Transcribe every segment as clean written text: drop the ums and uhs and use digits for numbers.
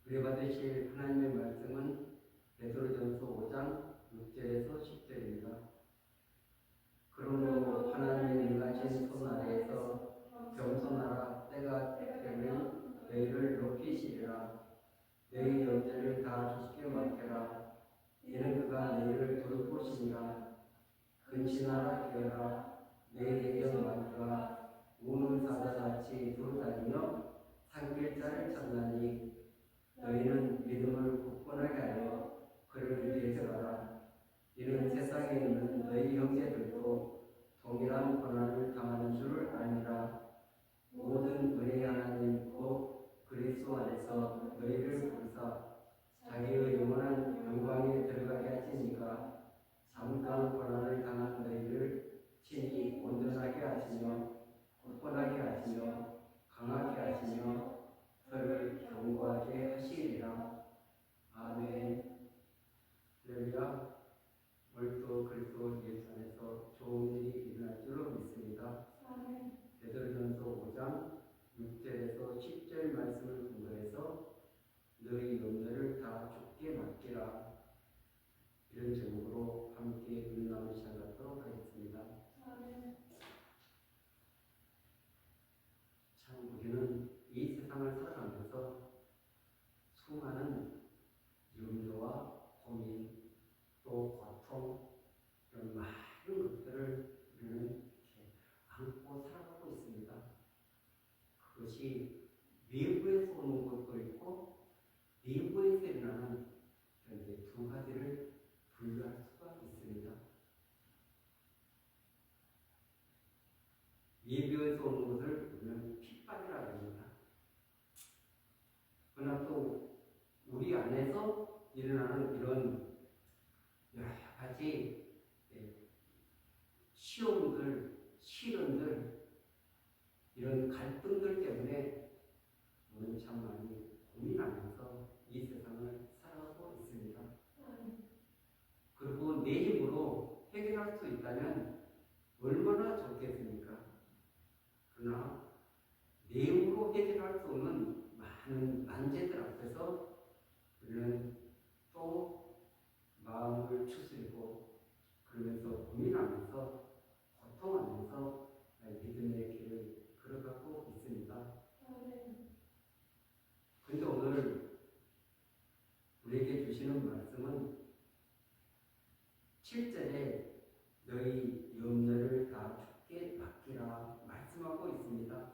우리 받으실 하나님의 말씀은 베드로전서 5장 6절에서 10절입니다. 그러므로 하나님의 능하신 손 아래에서 겸손하라. 때가 되면 너희를 높이시리라. 너희 염려를 다 주께 맡겨라. 이는 그가 너희를 돌보시니라. 근신하라 깨어라. 너희 대견 마귀가 우는 사자같이 두루다니며 상길자를 찾나니 너희는 믿음을 굳건하게 하여 그를 위해서 가라. 이는 세상에 있는 너희 형제들도 동일한 고난을 당하는 줄을 아니라 모든 은혜의 하나님 곧 그리스도 안에서 너희를 부르사 자기의 영원한 영광에 들어가게 하시니가 잠깐 고난을 당한 너희를 친히 온전하게 하시며 굳건하게 하시며 강하게 하시며 서를 견고하게 하시리라. 아멘. 할렐루야. 오늘도 그리스도 예수 안에서 좋은 일이 일어날 줄로 믿습니다. 베드로전서 5장 6절에서 10절 말씀을 근거해서 너희 염려를 다 주께 맡기라. 이런 제목으로 함께 은혜나무 시간 갖도록 하겠습니다. 참 우리는 이 세상을 살아가면서 수많은 염려와 고민 또 고통 이런 많은 것들을 우리는 이렇게 안고 살아가고 있습니다. 그것이 외부에서 오는 것도 있고 내부에서 일어나는 이제 두 가지를 분류할 수가 있습니다. 외부에서 오는 것을 우리는 핍박이라고 합니다. 그러나 또 우리 안에서 일어나는 이런 여러 가지 시험들, 시련들, 이런 갈등들 때문에 우리는 참 많이 고민하면서 이 세상을 살아가고 있습니다. 그리고 내 힘으로 해결할 수 있다면 얼마나 좋겠습니까? 그러나 내 힘으로 해결할 수 없는 많은 난제들 앞에서 우리는 또 마음을 추스리고 그러면서 고민하면서 고통하면서 믿음의 길을 걸어가고 있습니다. 그런데 오늘 우리에게 주시는 말씀은 7절에 너희 염려를 다 주께 맡기라 말씀하고 있습니다.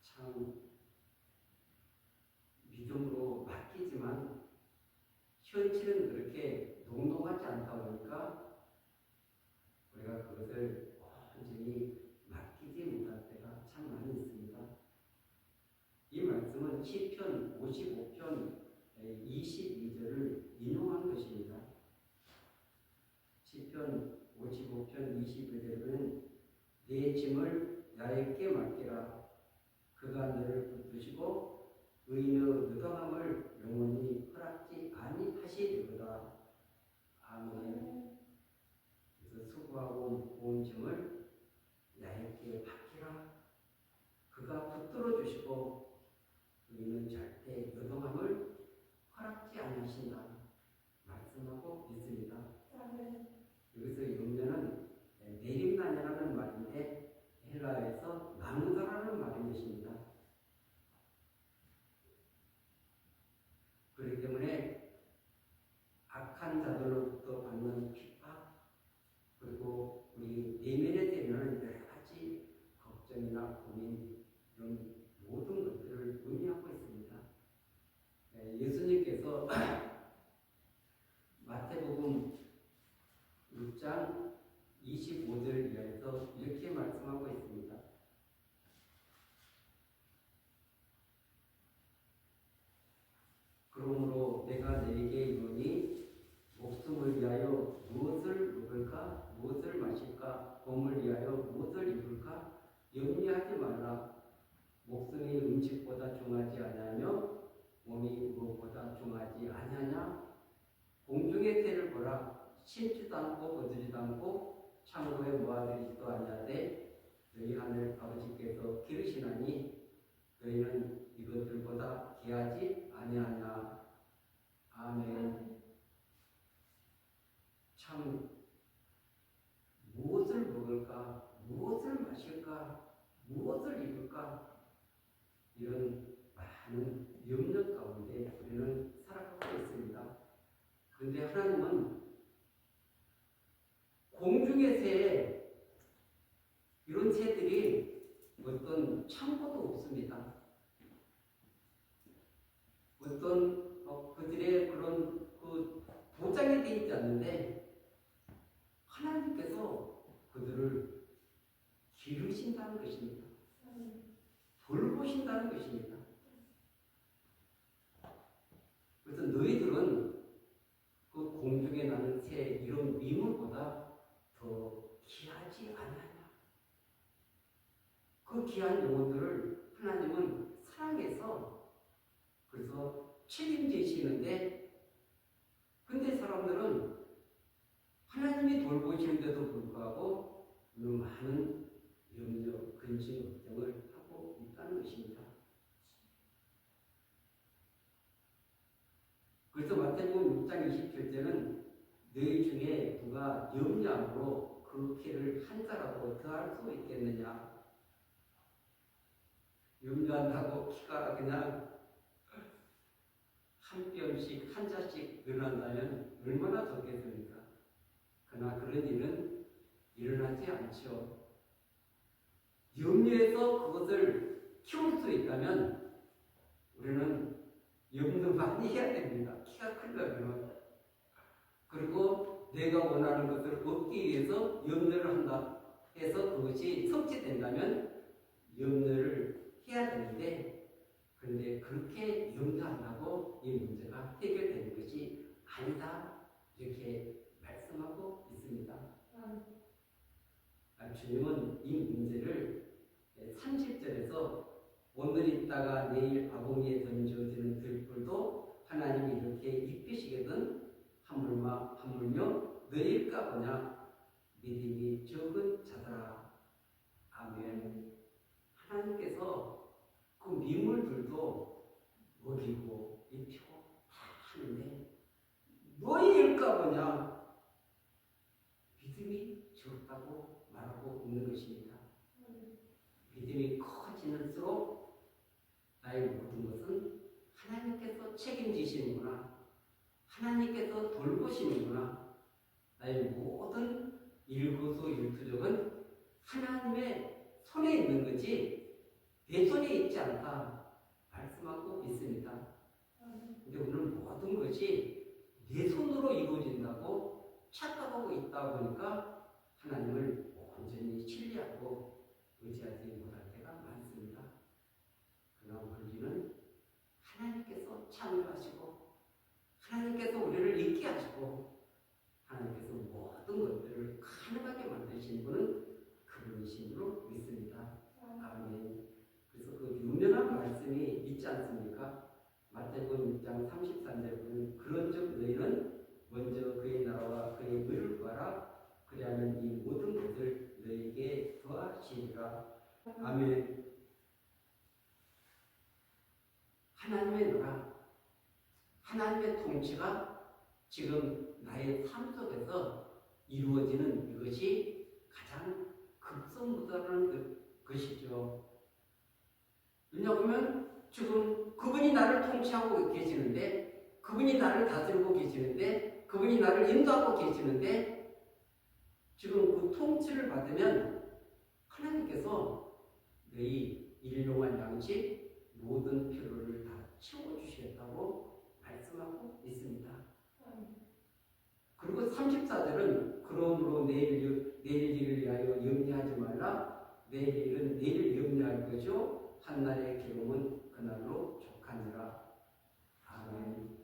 참 믿음으로 맡기지만 현실은 그렇게 농농하지 않다 보니까 우리가 그것을 완전히 맡기지 못할 때가 참 많이 있습니다. 이 말씀은 시편 55편 22절을 인용한 것입니다. 시편 55편 22절은 내 짐을 야곱께 맡기라. 그가 너를 붙드시고 의인의 누더함을 영원히 허락지 아니하시리로다. 아멘. 그래서 수고하고 무거운 짐을 야곱께 맡기라. 그가 붙들어 주시고 의인은 절대 누더함을 허락지 아니하신다 말씀하고 있습니다. 여기서 염려는 내림난이라는 말인데 헬라어에서 나누다라는 말인 것입니다. 그렇기 때문에 악한 자들로부터 받는 핍박 그리고 우리 내면에 되는 여러 가지 걱정이나 고민 이런 모든 것들을 의미하고 있습니다. 예수님께서 마태복음 6장 25절 이하에서 이렇게 말씀하고 있습니다. 그러므로 내가 너에게 이르노니 목숨을 위하여 무엇을 먹을까 무엇을 마실까 몸을 위하여 무엇을 입을까 염려하지 말라. 목숨이 음식보다 중하지 아니하며 몸이 무엇보다 중하지 아니하냐. 공중의 새를 보라. 심지도 않고 거두지도 않고 창고에 모아들이지도 아니하되 너희 하늘 아버지께서 기르시나니 너희는 이것들보다 귀하지 아니하냐. 아멘. 참 무엇을 먹을까, 무엇을 마실까, 무엇을 입을까, 이런 많은 염려 가운데 우리는 살아가고 있습니다. 그런데 하나님은 공중의 새, 이런 새들이 어떤 창고도 없습니다. 어떤 그들의 그런 보장이 되어 있지 않는데 하나님께서 그들을 기르신다는 것입니다. 돌보신다는 것입니다. 그래서 너희들은 그 공중에 나는 새 이런 미물보다 더 귀하지 않느냐. 그 귀한 영혼들을 하나님은 사랑해서 그래서 책임지시는데, 근데 사람들은 하나님이 돌보시는데도 불구하고 많은 염려, 근심, 걱정을 하고 있다는 것입니다. 그래서 마태복음 6장 27절은 너희 중에 누가 염려함으로 그 키를 한 자라도 더할 수 있겠느냐. 염려한다고 키가 그냥 한 뼘씩 한 자씩 늘어난다면 얼마나 좋겠습니까? 그러나 그런 일은 일어나지 않죠. 염려해서 그것을 키울 수 있다면 우리는 염려 많이 해야 됩니다. 키가 크려면. 그리고 내가 원하는 것을 얻기 위해서 염려를 한다 해서 그것이 성취된다면 염려를 해야 되는데, 그런데 그렇게 염려한다고 이 문제가 해결되는 것이 아니다, 이렇게 말씀하고 있습니다. 주님은 이 문제를 30절에서 오늘 있다가 내일 아궁이에 던져지는 들불도 하나님이 이렇게 입히시거든 하물며 너희일까 보냐. 믿음이 적은 자들아. 아멘. 하나님께서 그 미물들도 먹이고 입히고 다 하는데 너희일까 보냐. 믿음이 적다고 말하고 있는 것입니다. 믿음이 커지는수록 나의 모든 것은 하나님께서 책임지시는구나, 하나님께서 돌보시는구나, 나의 모든 일거수일투족은 하나님의 손에 있는 거지 내 손에 있지 않다 말씀하고 있습니다. 근데 오늘 모든 것이 내 손으로 이루어진다고 착각하고 있다 보니까 하나님을 온전히 신뢰하고 의지하지 못할 때가 많습니다. 그러나 우리는 하나님께서 참여하시고 하나님께서 우리를 있게 하시고 하나님께서 모든 것들을 가능하게 만드신 분은 그분이심으로 믿습니다. 아멘. 그래서 그 유명한 말씀이 있지 않습니까? 마태복음 6장 33절에 보면 그런즉 너희는 먼저 그의 나라와 그의 의를 구하라. 그리하면 이 모든 것을 너희에게 더하시리라. 아멘. 하나님의 나라, 하나님의 통치가 지금 나의 삶 속에서 이루어지는 이것이 가장 급선무다라는 것이죠. 왜냐하면 지금 그분이 나를 통치하고 계시는데, 그분이 나를 다스리고 계시는데, 그분이 나를 인도하고 계시는데, 지금 그 통치를 받으면 하나님께서 너희 일용할 양식 모든 필요를 다 채워주시겠다고 말씀하고 있습니다. 그리고 34절은 그러므로 내일 일을 위하여 염려하지 말라. 내일 일은 내일 염려할 것이요 한날의 기름은 그날로 족하니라. 아멘.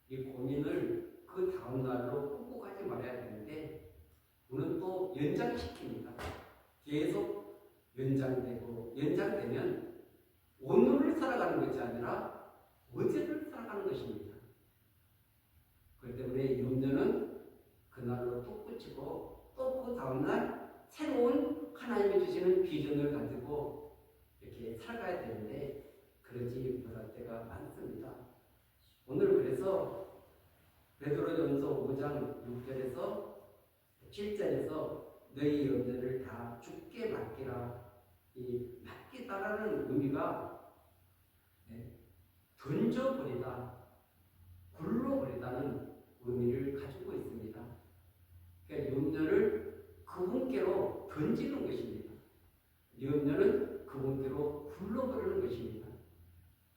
이 고민을 그 다음 날로 꾹꾹 하지 말아야 되는데 우리는 또 연장시킵니다. 계속 연장되면 오늘을 살아가는 것이 아니라 어제를 살아가는 것입니다. 그렇기 때문에 염려는 그날로 또 끝이고 또 그 다음날 새로운 하나님이 주시는 비전을 가지고 이렇게 살아가야 되는데 그러지 못할 때가 많습니다. 오늘 그래서 베드로전서 5장 6절에서 7절에서 너희 염려를 다 주께 맡기라. 이 맡기다라는 의미가 던져버리다, 굴러버리다는 의미를 가지고 있습니다. 그러니까 염려를 그분께로 던지는 것입니다. 염려는 그분께로 굴러버리는 것입니다.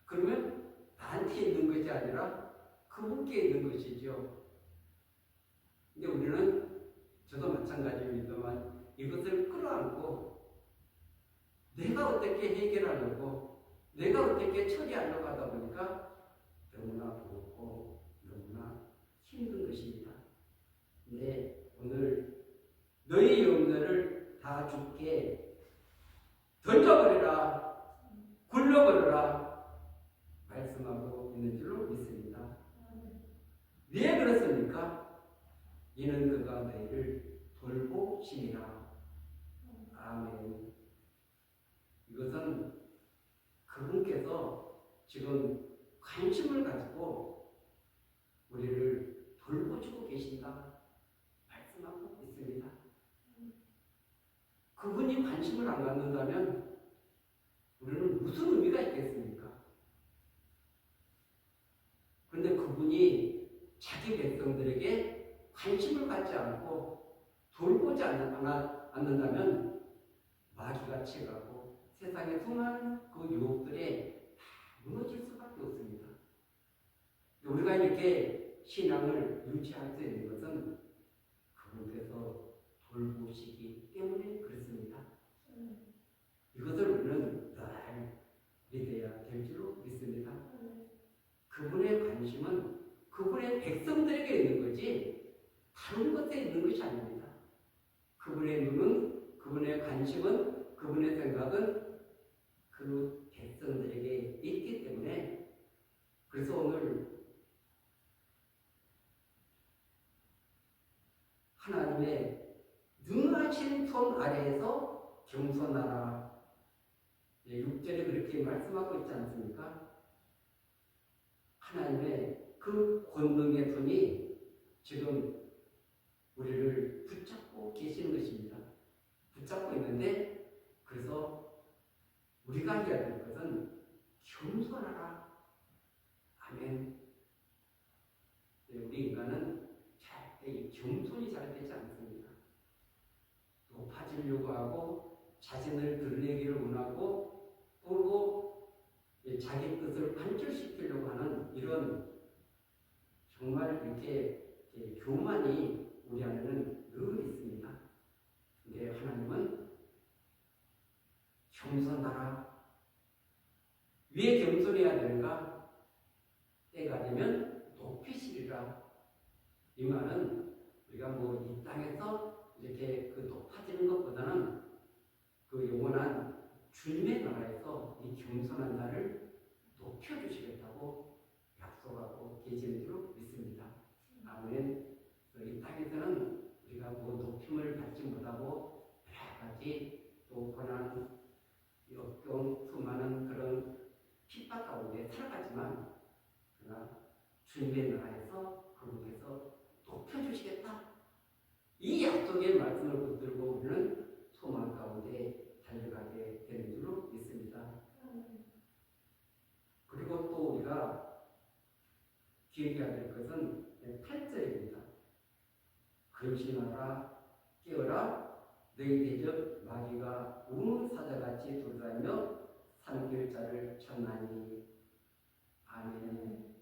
그러면 나한테 있는 것이 아니라 그분께 있는 것이죠. 근데 우리는 저도 마찬가지입니다만 이것을 끌어안고 내가 어떻게 해결하려고 내가 어떻게 처리하려고 하다 보니까 너무나 무겁고 너무나 힘든 것입니다. 근데 오늘 너희 염려를 다 주께 던져버려라, 굴려버려라 말씀하고 있는 줄로 믿습니다. 왜 그렇습니까? 이는 그가 너희를 돌보심이라. 아멘. 이것은 그분께서 지금 관심을 가지고 우리를 돌보시고 계신다 말씀하고 있습니다. 그분이 관심을 안 갖는다면 우리는 무슨 의미가 있겠습니까? 그런데 그분이 자기 백성들에게 관심을 갖지 않고 돌보지 않는다면 마귀가 채가고 세상의 수많은 그 유혹들에 다 무너질 수밖에 없습니다. 우리가 이렇게 신앙을 유지할 수 있는 것은 그분께서 돌보시기 때문에 그렇습니다. 이것을 우리는 늘 믿어야 될 줄로 믿습니다. 그분의 관심은 그분의 백성들에게 있는 거지 다른 것에 있는 것이 아닙니다. 그분의 눈은, 그분의 관심은, 그분의 생각은 그 백성들에게 있기 때문에 그래서 오늘 하나님의 능하신 손 아래에서 겸손하라. 6절에 그렇게 말씀하고 있지 않습니까? 하나님의 그 권능의 손이 지금 우리를 붙잡고 계시는 것입니다. 붙잡고 있는데 그래서 우리가 해야 될 것은 겸손하라. 아멘. 우리 인간은 이 겸손이 잘 되지 않습니다. 높아지려고 하고 자신을 드러내기를 원하고 또 자기 뜻을 관철시키려고 하는 이런 정말 이렇게 교만이 우리 안에는 늘 있습니다. 근데 하나님은 겸손하라. 왜 겸손해야 되는가? 때가 되면 높이시리라. 이 말은 우리가 뭐 이 땅에서 이렇게 그 높아지는 것보다는 그 영원한 주님의 나라에서 이 겸손한 자를 높여주시겠다고 약속하고 계시는 줄로 믿습니다. 아멘. 이 땅에서는 우리가 뭐 높임을 받지 못하고 여러 가지 또 고난, 역경, 수많은 그런 핍박 가운데 살아가지만 그러나 주님의 나라에서 그분께서 높여주시겠다. 이 약속의 말씀을 붙들고 우리는 소망 가운데 달려가게 되는 줄로 믿습니다. 그리고 또 우리가 기억해야 될 것은 8절입니다. 근신하라, 깨어라, 너희 대적 마귀가 우는 사자같이 돌아다니며 산길자를 찾나니. 아멘.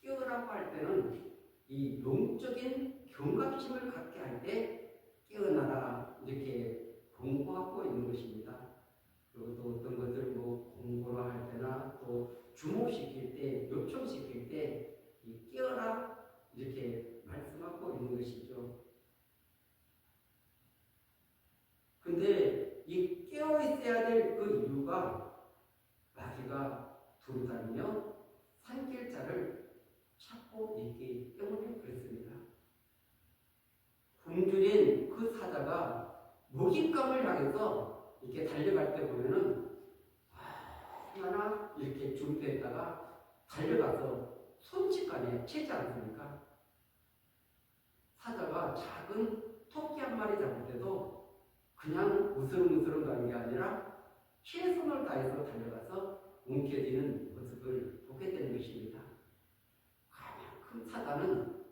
깨어라고 할 때는 이 영적인 경각심을 갖게 할 때 깨어나라 이렇게 공고하고 있는 것입니다. 그리고 또 어떤 것을 뭐 공고를 할 때나 또 주목시킬 때, 요청시킬 때 이 깨어라 이렇게 말씀하고 있는 것이죠. 근데 이 깨어 있어야 될 그 이유가 마귀가 돌아다니며 산길자를 찾고 있기 때문에 그렇습니다. 굶주린 그 사자가 먹잇감을 향해서 이렇게 달려갈 때 보면은 얼마나 이렇게 중대에다가 달려가서 손짓간에 채지 않습니까? 사자가 작은 토끼 한 마리 잡을 때도 그냥 으스름으스름 가는 게 아니라 최선을 다해서 달려가서 움켜쥐는 모습을 보게 되는 것입니다. 그만큼 사단은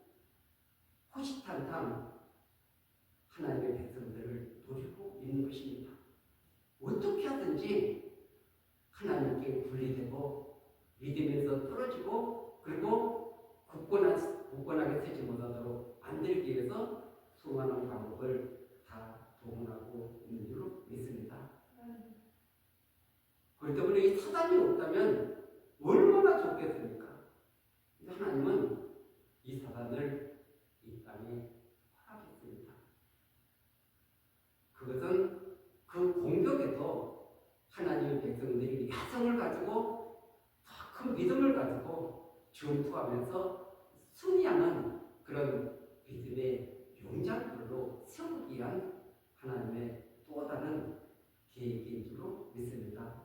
호시탄탄 하나님의 백성들을 노리고 있는 것입니다. 어떻게 하든지 하나님께 분리되고 믿으면서 떨어지고 그리고 굳건하게 서지 못하도록 만들기 위해서 수많은 방법을 다 동원하고 있는 줄로 믿습니다. 그렇기 때문에 이 사단이 없다면 얼마나 좋겠습니까? 하나님은 이 사단을 이 땅에 허락했습니다. 그것은 그 공격에도 하나님의 백성들이 야성을 가지고 더 큰 믿음을 가지고 전투하면서 승리하는 그런 믿음의 용장들로 세우기 위한 하나님의 또 다른 계획인 줄로 믿습니다.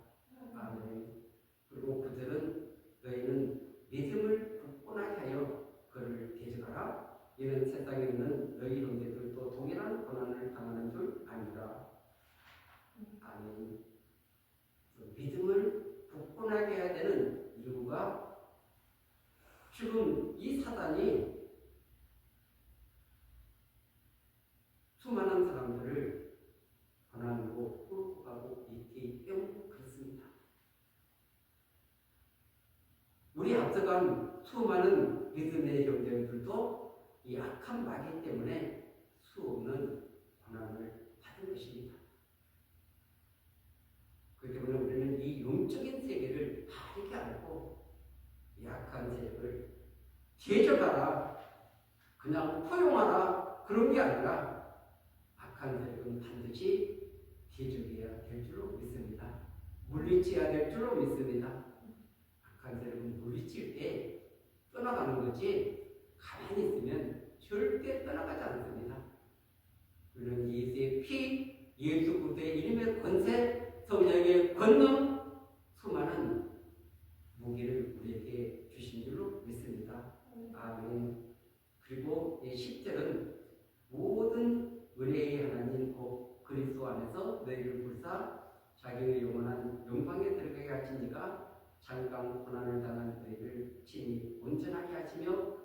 아멘. 그리고 그들은 너희는 믿음을 굳건하게 하여 그를 대적하라. 이는 세상에 있는 너희 형제들도 동일한 고난을 당하는 줄 아니라. 아멘. 믿음을 굳건하게 해야 되는 이유가 지금 이 사단이 수많은 사람들을 고난으로 끌고 가고 있기 때문에 그렇습니다. 우리 앞서간 수많은 믿음의 형제들도 이 악한 마귀 때문에 수없는 고난을 받은 것입니다. 그렇기 때문에 우리는 이 영적인 세계를 바르게 알고 이 악한 세력을 대적하라, 그냥 포용하라 그런 게 아니라 악한 세력은 반드시 대적해야 될 줄로 믿습니다. 물리쳐야 될 줄로 믿습니다. 악한 세력은 물리칠 때 떠나가는 거지 가만히 있으면 절대 떠나가지 않습니다. 우리는 예수의 피, 예수 그리스도의 이름의 권세, 성령의 권능, 수많은 무기를 우리에게 주신 줄로 믿습니다. 아멘. 그리고 10절은 모든 은혜의 하나님 곧 그리스도 안에서 너희를 불사 자기의 영원한 영광에 들어가게 하시니까 잠깐 고난을 당한 너희를 친히 온전하게 하시며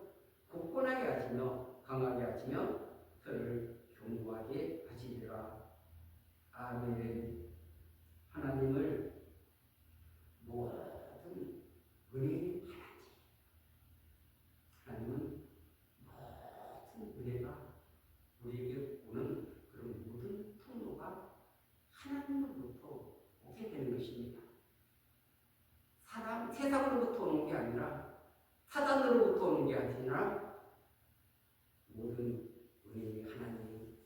굳건하게 하시며 강하게 하시며 서로를 견고하게 하시리라. 아멘. 하나님을 모든 은혜의 하나님은 모든 은혜가 우리에게 오는 그런 모든 통로가 하나님으로부터 오게 되는 것입니다. 세상으로부터 오는 게 아니라 사단으로부터 오는 게 아니라 모든 은혜의 하나님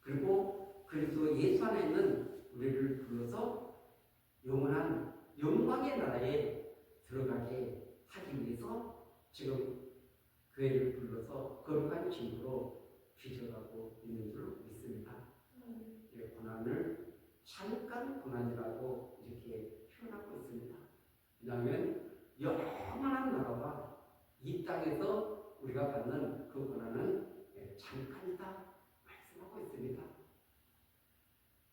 그리고 그리스도 예수 안에 있는 우리를 불러서 영원한 영광의 나라에 들어가게 하기 위해서 지금 교회를 불러서 거룩한 친구로 빚어가고 있는 줄 믿습니다. 고난을 잠깐 고난이라고 이렇게 표현하고 있습니다. 왜냐하면 영원한 나라와 이 땅에서 우리가 받는 그 고난은 잠깐이다 말씀하고 있습니다.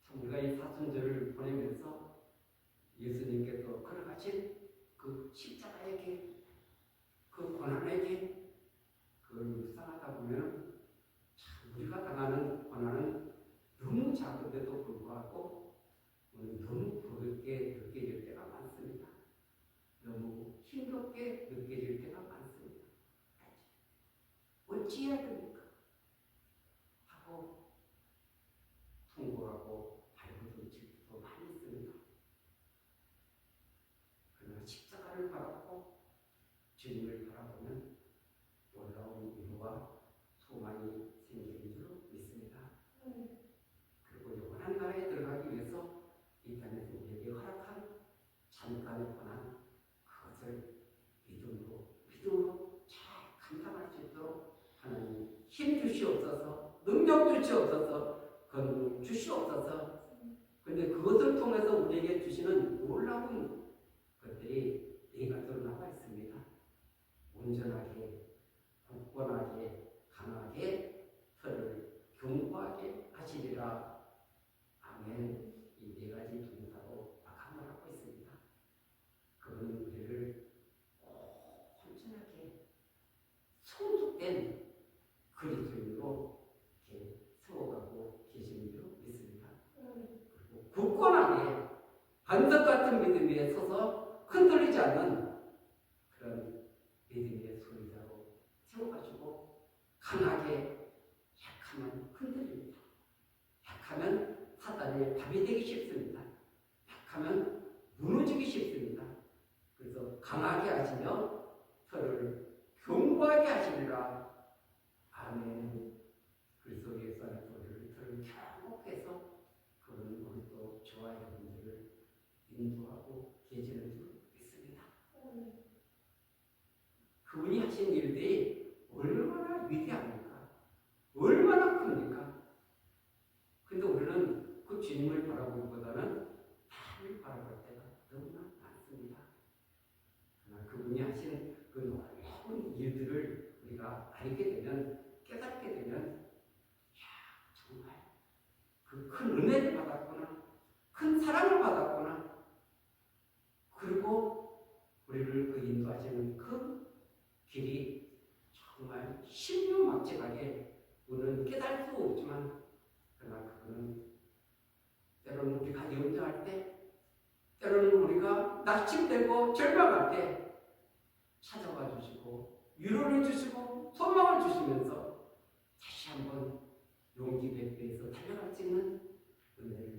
참 우리가 이 사순절을 보내면서 예수님께서 걸어가신 그 십자가의 길, 그 고난의 길, 그걸 묵상하다 보면 참 우리가 당하는 고난은 너무 작은데도 불구하고 너무 부럽게 느껴질 때가 많습니다. 너무 힘겹게 느껴질 때가 많습니다. 어찌해야 됩니까? 하고 통곡하고 발버둥 칠 때도 많이 있습니다. 그러나 십자가를 바라보고 주님을 바라보면 놀라운 위로와 소망이 생기는 줄 믿습니다. 그리고 영원한 나라에 들어가기 위해서 이 땅에서 우리에게 허락한 잠깐의 고난 그것을 믿음으로 잘 감당할 수 있도록 하나님 힘 주시옵소서, 능력 주시옵소서, 건강 주시옵소서. 그런데 그것을 통해서 우리에게 주시는 놀라운 그것들이 네 가지로 나와 있습니다. 온전하게, 굳건하게, 강하게, 서를 견고하게 하시리라. 아멘. 이 네 가지 동사로 마감을 하고 있습니다. 그분은 우리를 온전하게 성숙된 그리스도인으로 이렇게 세워가고 계시는 줄 믿습니다. 그리고 굳건하게 반석 같은 믿음 위에 서서 흔들리지 않는 그런 믿음의 소유자로 세워가지고 강하게 약하면 흔들립니다. 약하면 사단의 밥이 되기 쉽습니다. 약하면 무너지기 쉽습니다. 그래서 강하게 하시며 서로를 견고하게 하시리라. 아멘. 그리스도 예수의 소리를 서로 견고해서 그런 우리도 저와 여러분들을 인도하고 계시는 줄 믿습니다. 그분이 하신 일들이 얼마나 위대합니까? 얼마나 큽니까? 근데 우리는 그 주님을 바라보기보다는 나를 바라볼 때가 너무나 많습니다. 그러나 그분이 하신 그 놀라운 일들을 우리가 알게 되면, 깨닫게 되면, 야, 정말 그 큰 은혜를 받았구나, 큰 사랑을 받았구나, 그리고 우리를 그 인도하시는 그 길이 정말 신묘막측하게 우리는 깨달을 수 없지만, 그러나 그분은 때로는 우리가 염려할 때, 때로는 우리가 낙심되고 절망할 때 찾아와 주시고 위로를 주시고 소망을 주시면서 다시 한번 용기 100배에서 달려갈 수 있는 은혜를